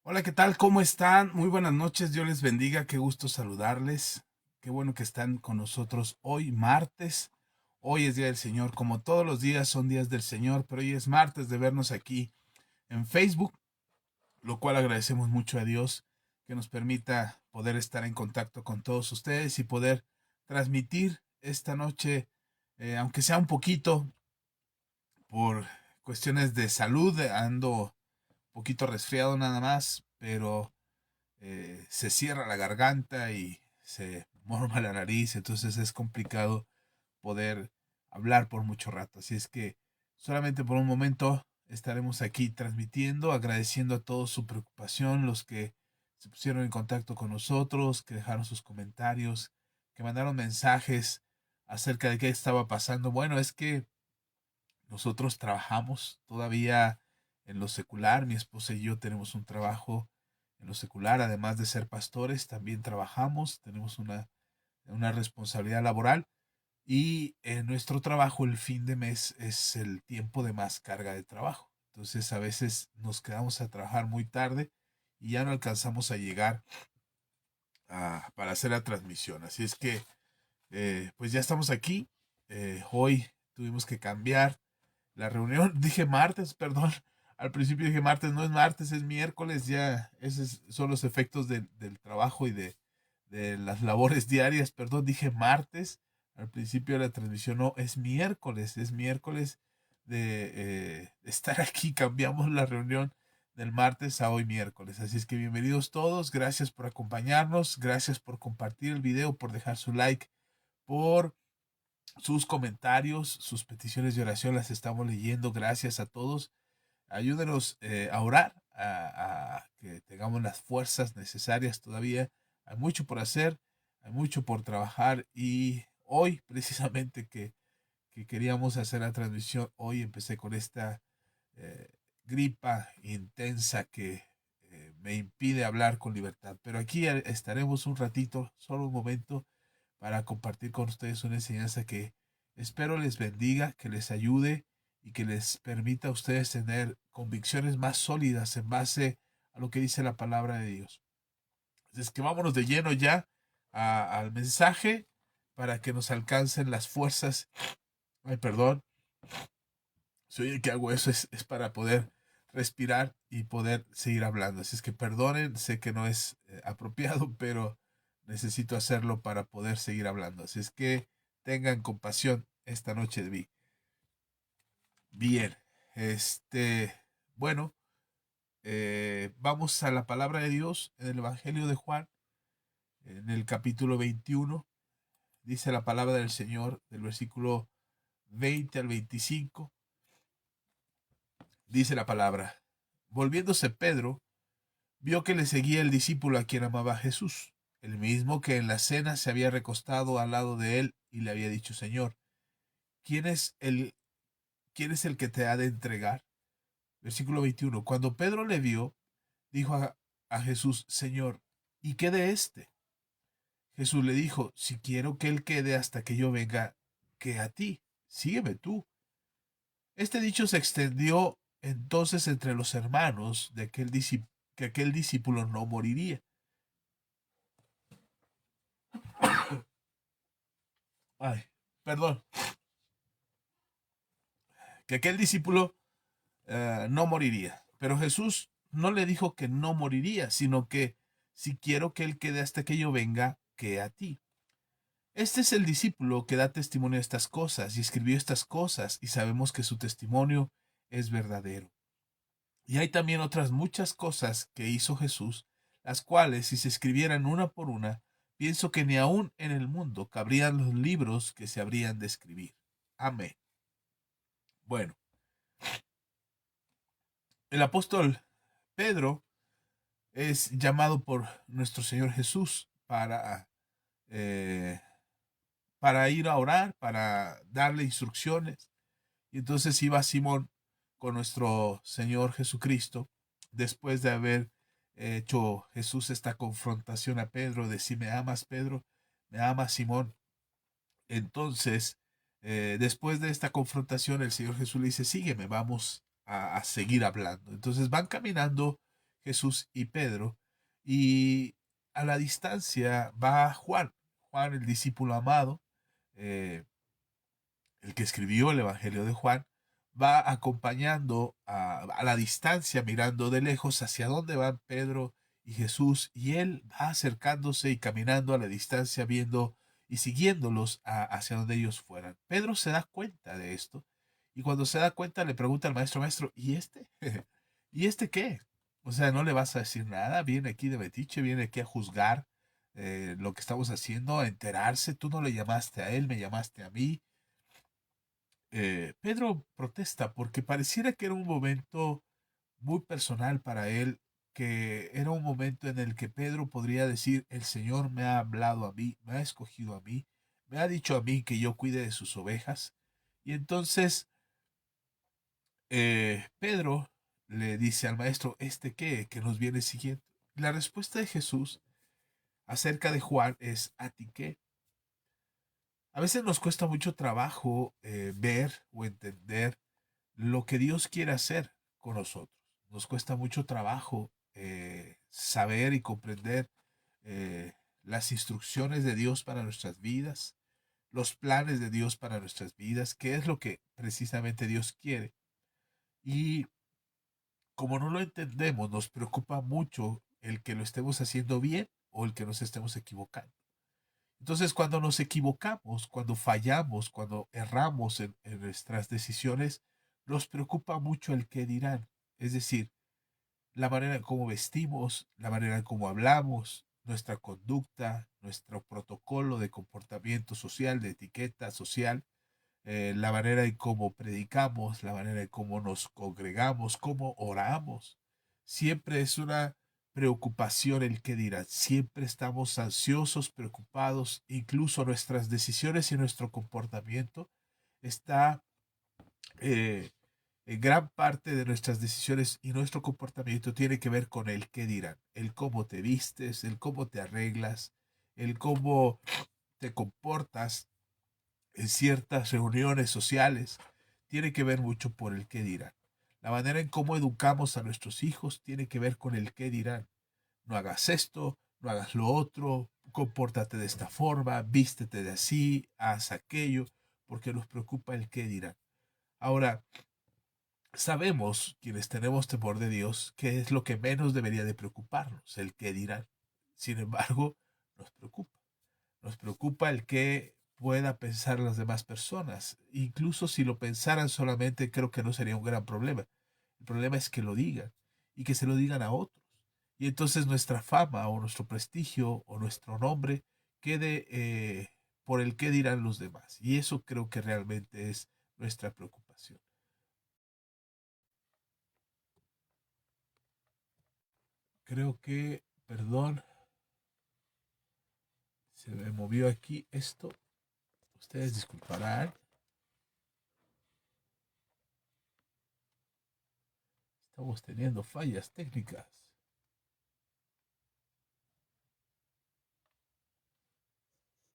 Hola, ¿qué tal? ¿Cómo están? Muy buenas noches, Dios les bendiga, qué gusto saludarles. Qué bueno que están con nosotros hoy, martes. Hoy es Día del Señor, como todos los días son días del Señor, pero hoy es martes de vernos aquí en Facebook, lo cual agradecemos mucho a Dios que nos permita poder estar en contacto con todos ustedes y poder transmitir esta noche, aunque sea un poquito, por cuestiones de salud, ando un poquito resfriado nada más, pero se cierra la garganta y se morma la nariz, entonces es complicado poder hablar por mucho rato. Así es que solamente por un momento estaremos aquí transmitiendo, agradeciendo a todos su preocupación, los que se pusieron en contacto con nosotros, que dejaron sus comentarios, que mandaron mensajes acerca de qué estaba pasando. Bueno, es que nosotros trabajamos todavía en lo secular, mi esposa y yo tenemos un trabajo en lo secular, además de ser pastores, también trabajamos, tenemos una responsabilidad laboral y en nuestro trabajo el fin de mes es el tiempo de más carga de trabajo. Entonces a veces nos quedamos a trabajar muy tarde y ya no alcanzamos a llegar para hacer la transmisión. Así es que pues ya estamos aquí. Hoy tuvimos que cambiar la reunión. Dije martes, perdón. Al principio dije martes, no es martes, es miércoles. Ya, esos son los efectos del trabajo y de las labores diarias. Perdón, dije martes. Al principio de la transmisión, no, es miércoles de estar aquí. Cambiamos la reunión del martes a hoy miércoles. Así es que bienvenidos todos. Gracias por acompañarnos. Gracias por compartir el video, por dejar su like, por sus comentarios, sus peticiones de oración las estamos leyendo. Gracias a todos. Ayúdenos a orar, a que tengamos las fuerzas necesarias todavía. Hay mucho por hacer, hay mucho por trabajar y hoy precisamente que queríamos hacer la transmisión, hoy empecé con esta eh, gripa intensa que me impide hablar con libertad. Pero aquí estaremos un ratito, solo un momento, para compartir con ustedes una enseñanza que espero les bendiga, que les ayude y que les permita a ustedes tener convicciones más sólidas en base a lo que dice la palabra de Dios. Es que vámonos de lleno ya al mensaje para que nos alcancen las fuerzas. Ay, perdón, si oye que hago eso es para poder respirar y poder seguir hablando. Así es que perdonen, sé que no es apropiado, pero necesito hacerlo para poder seguir hablando. Así es que tengan compasión esta noche de mí. Bien, este, bueno, vamos a la palabra de Dios en el Evangelio de Juan, en el capítulo 21. Dice la palabra del Señor, del versículo 20 al 25. Dice la palabra: volviéndose Pedro, vio que le seguía el discípulo a quien amaba Jesús, el mismo que en la cena se había recostado al lado de él y le había dicho: Señor, ¿quién es el, quién es el que te ha de entregar? Versículo 21. Cuando Pedro le vio, dijo a Jesús: Señor, ¿y qué de éste? Jesús le dijo: si quiero que él quede hasta que yo venga, que a ti, sígueme tú. Este dicho se extendió entonces entre los hermanos de que aquel discípulo no moriría. Ay, perdón, que aquel discípulo no moriría. Pero Jesús no le dijo que no moriría, sino que si quiero que él quede hasta que yo venga, que a ti. Este es el discípulo que da testimonio de estas cosas y escribió estas cosas, y sabemos que su testimonio es verdadero. Y hay también otras muchas cosas que hizo Jesús, las cuales, si se escribieran una por una, pienso que ni aún en el mundo cabrían los libros que se habrían de escribir. Amén. Bueno, el apóstol Pedro es llamado por nuestro Señor Jesús eh, para ir a orar, para darle instrucciones. Y entonces iba Simón con nuestro Señor Jesucristo, después de haber hecho Jesús esta confrontación a Pedro, de si me amas, Pedro, me amas, Simón. Entonces, después de esta confrontación, el Señor Jesús le dice: sígueme, vamos a seguir hablando. Entonces van caminando Jesús y Pedro, y a la distancia va Juan, Juan el discípulo amado, eh, el que escribió el Evangelio de Juan, va acompañando a la distancia, mirando de lejos hacia dónde van Pedro y Jesús, y él va acercándose y caminando a la distancia, viendo y siguiéndolos hacia donde ellos fueran. Pedro se da cuenta de esto, y cuando se da cuenta le pregunta al maestro, maestro, ¿y este? ¿Y este qué? O sea, no le vas a decir nada, viene aquí de metiche, viene aquí a juzgar lo que estamos haciendo, a enterarse, tú no le llamaste a él, me llamaste a mí. Pedro protesta porque pareciera que era un momento muy personal para él, que era un momento en el que Pedro podría decir, el Señor me ha hablado a mí, me ha escogido a mí, me ha dicho a mí que yo cuide de sus ovejas. Y entonces Pedro le dice al maestro, ¿este qué? Que nos viene siguiendo. La respuesta de Jesús acerca de Juan es, ¿a ti qué? A veces nos cuesta mucho trabajo ver o entender lo que Dios quiere hacer con nosotros. Nos cuesta mucho trabajo saber y comprender eh, las instrucciones de Dios para nuestras vidas, los planes de Dios para nuestras vidas, qué es lo que precisamente Dios quiere. Y como no lo entendemos, nos preocupa mucho el que lo estemos haciendo bien o el que nos estemos equivocando. Entonces, cuando nos equivocamos, cuando fallamos, cuando erramos en nuestras decisiones, nos preocupa mucho el qué dirán. Es decir, la manera en cómo vestimos, la manera en cómo hablamos, nuestra conducta, nuestro protocolo de comportamiento social, de etiqueta social, la manera en cómo predicamos, la manera en cómo nos congregamos, cómo oramos. Siempre es una preocupación el que dirán. Siempre estamos ansiosos, preocupados, incluso nuestras decisiones y nuestro comportamiento está eh, en gran parte de nuestras decisiones y nuestro comportamiento tiene que ver con el qué dirán, el cómo te vistes, el cómo te arreglas, el cómo te comportas en ciertas reuniones sociales, tiene que ver mucho por el qué dirán. La manera en cómo educamos a nuestros hijos tiene que ver con el qué dirán. No hagas esto, no hagas lo otro, compórtate de esta forma, vístete de así, haz aquello, porque nos preocupa el qué dirán. Ahora, sabemos, quienes tenemos temor de Dios, que es lo que menos debería de preocuparnos, el qué dirán. Sin embargo, nos preocupa. Nos preocupa el que pueda pensar las demás personas. Incluso si lo pensaran solamente, creo que no sería un gran problema. El problema es que lo digan y que se lo digan a otros. Y entonces nuestra fama o nuestro prestigio o nuestro nombre quede por el que dirán los demás. Y eso creo que realmente es nuestra preocupación. Creo que, perdón, se me movió aquí esto. Ustedes disculparán. Estamos teniendo fallas técnicas.